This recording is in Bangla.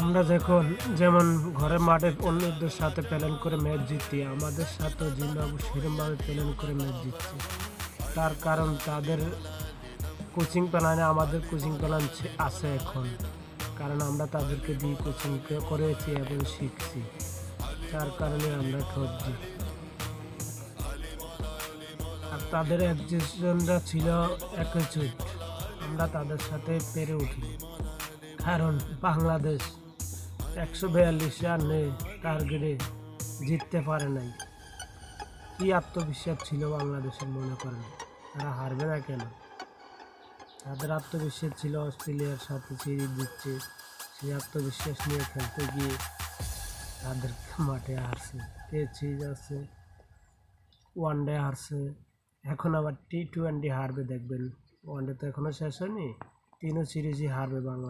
আমরা যখন যেমন ঘরের মাঠে অন্যদের সাথে প্ল্যান করে ম্যাচ জিতি, আমাদের সাথেও জিম্বাবু সেরকমভাবে প্ল্যান করে ম্যাচ জিতছে। তার কারণ তাদের কোচিং প্ল্যানে আমাদের কোচিং প্ল্যান আছে এখন, কারণ আমরা তাদেরকে দিয়ে কোচিং করেছি এবং শিখছি। তার কারণে আমরা টপ দিই। আর তাদের একজনরা ছিল একচুট, আমরা তাদের সাথে পেরে উঠি। কারণ বাংলাদেশ 142 রানে টার্গেটে জিততে পারে নাই। কি আত্মবিশ্বাস ছিল বাংলাদেশের, মনে করেন তারা হারবে না কেন? তাদের আত্মবিশ্বাস ছিল অস্ট্রেলিয়ার সাথে সিরিজ জিতছে, সেই আত্মবিশ্বাস নিয়ে খেলতে গিয়ে তাদের মাঠে হারছে। টেস্ট সিরিজ আছে, ওয়ানডে হারছে, এখন আবার T20 হারবে। দেখবেন ওয়ানডে তো এখনও শেষ হয়নি, 3 সিরিজই হারবে বাংলা।